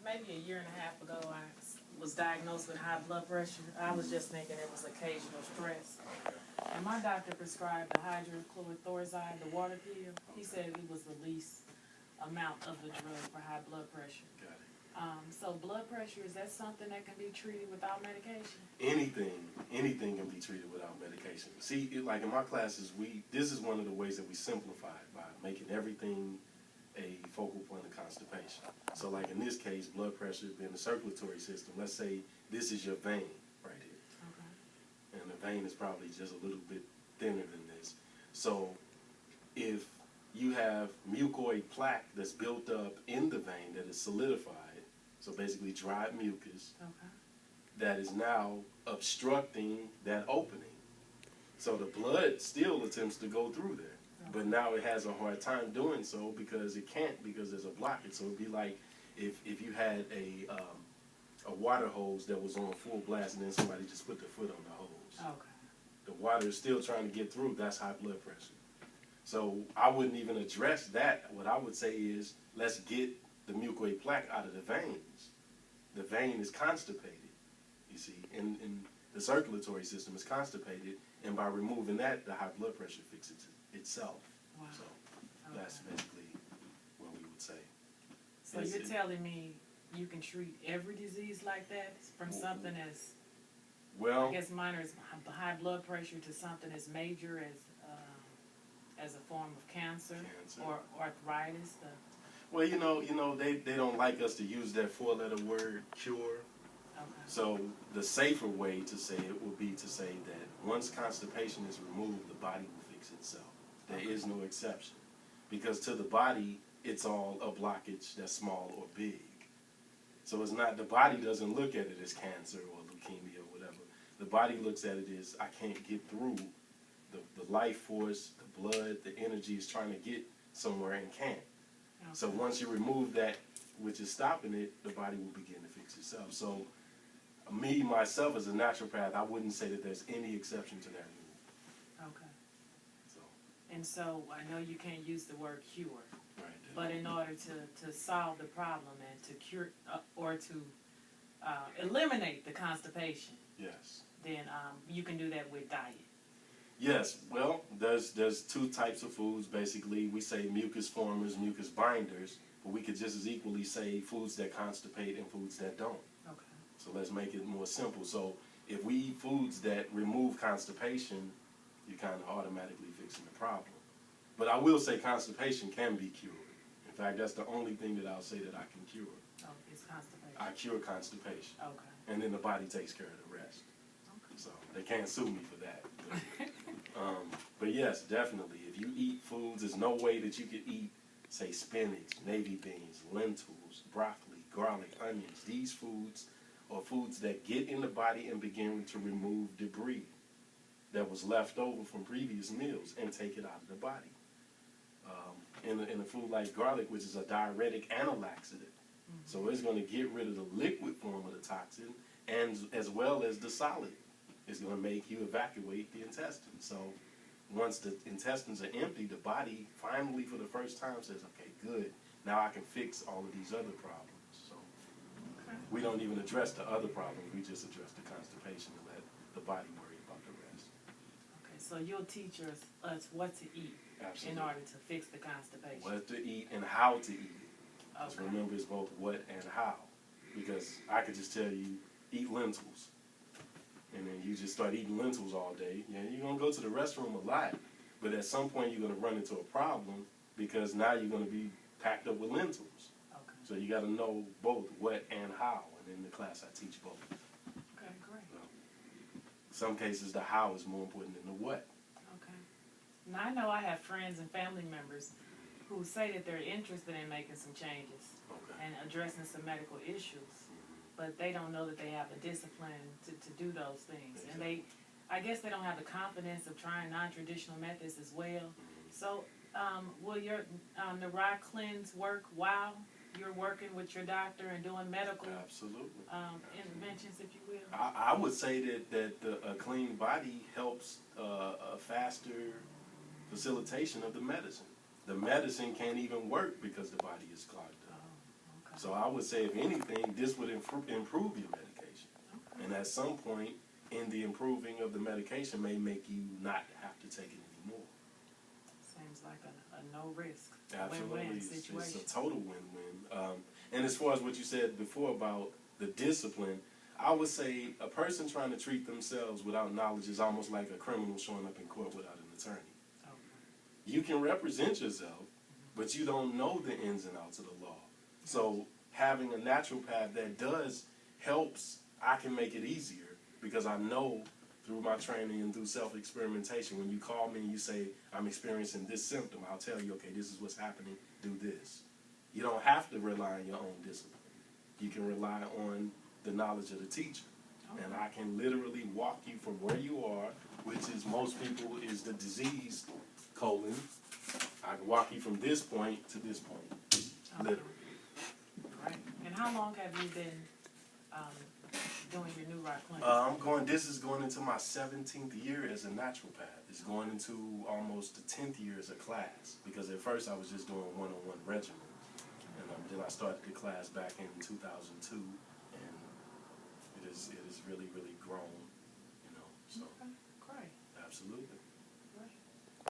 maybe a year and a half ago, I was diagnosed with high blood pressure. I was just thinking it was occasional stress. And my doctor prescribed the hydrochlorothiazide, the water pill. He said it was the least amount of the drug for high blood pressure. Got it. So blood pressure, is that something that can be treated without medication? Anything can be treated without medication. See, like in my classes, this is one of the ways that we simplify it by making everything a focal point of constipation. So like in this case, blood pressure being the circulatory system, let's say this is your vein right here. Okay. And the vein is probably just a little bit thinner than this. So if you have mucoid plaque that's built up in the vein that is solidified, so basically dried mucus, okay, that is now obstructing that opening. So the blood still attempts to go through there. But now it has a hard time doing so because it can't, because there's a blockage. So it'd be like if you had a water hose that was on full blast and then somebody just put their foot on the hose. Okay. The water is still trying to get through. That's high blood pressure. So I wouldn't even address that. What I would say is, let's get the mucoid plaque out of the veins. The vein is constipated, you see, and the circulatory system is constipated, and by removing that, the high blood pressure fixes itself. Wow. So that's basically what we would say. So you're telling me you can treat every disease like that, from something as, well, I guess minor as high blood pressure to something as major as a form of cancer. Or arthritis? Well, you know, they don't like us to use that four-letter word, cure. Okay. So the safer way to say it would be to say that once constipation is removed, the body will fix itself. There is no exception. Because to the body, it's all a blockage that's small or big. So it's not, the body doesn't look at it as cancer or leukemia or whatever. The body looks at it as, I can't get through. The life force, the blood, the energy is trying to get somewhere and can't. Okay. So once you remove that, which is stopping it, the body will begin to fix itself. So me, myself, as a naturopath, I wouldn't say that there's any exception to that rule. Okay. And so I know you can't use the word cure, right, but in order to solve the problem and to cure or to eliminate the constipation, yes, then you can do that with diet. Yes, well, there's two types of foods, basically. We say mucus formers, mucus binders, but we could just as equally say foods that constipate and foods that don't. Okay. So let's make it more simple. So if we eat foods that remove constipation, you're kind of automatically fixing the problem. But I will say constipation can be cured. In fact, that's the only thing that I'll say that I can cure. Oh, it's constipation. I cure constipation. Okay. And then the body takes care of the rest. Okay. So they can't sue me for that. But yes, definitely, if you eat foods, there's no way that you could eat, say, spinach, navy beans, lentils, broccoli, garlic, onions. These foods are foods that get in the body and begin to remove debris that was left over from previous meals and take it out of the body. In a food like garlic, which is a diuretic and a laxative. Mm-hmm. So it's going to get rid of the liquid form of the toxin and as well as the solid. It's going to make you evacuate the intestines. So once the intestines are empty, the body finally, for the first time, says, okay, good, now I can fix all of these other problems. So we don't even address the other problems. We just address the constipation and let the body worry about the rest. Okay, so you'll teach us what to eat. Absolutely. In order to fix the constipation. What to eat and how to eat it. Just remember, it's both what and how. Because I could just tell you, eat lentils. And then you just start eating lentils all day. Yeah, you're going to go to the restroom a lot. But at some point, you're going to run into a problem because now you're going to be packed up with lentils. Okay. So you got to know both what and how. And in the class, I teach both. Okay, great. So, in some cases, the how is more important than the what. Now, I know I have friends and family members who say that they're interested in making some changes and addressing some medical issues, but they don't know that they have the discipline to do those things. Exactly. And I guess they don't have the confidence of trying non-traditional methods as well. So will your Nurah Cleanse work while you're working with your doctor and doing medical interventions, if you will? I would say that a clean body helps a faster facilitation of the medicine. The medicine can't even work because the body is clogged up. So I would say, if anything, this would improve your medication. Okay. And at some point in the improving of the medication may make you not have to take it anymore. Seems like a no risk, Absolutely. win-win It's situation. a total win-win. And as far as what you said before about the discipline, I would say a person trying to treat themselves without knowledge is almost like a criminal showing up in court without an attorney. Okay. You can represent yourself, but you don't know the ins and outs of the law. So having a naturopath that helps, I can make it easier because I know through my training and through self-experimentation, when you call me and you say, I'm experiencing this symptom, I'll tell you, okay, this is what's happening, do this. You don't have to rely on your own discipline. You can rely on the knowledge of the teacher. Okay. And I can literally walk you from where you are, which is most people is the disease colon. I can walk you from this point to this point, literally. Right. And how long have you been doing your Nurah clinic? This is going into my 17th year as a naturopath. It's going into almost the 10th year as a class, because at first I was just doing one-on-one regimen. And then I started the class back in 2002, and it is really, really grown, you know, so. Okay, great. Absolutely.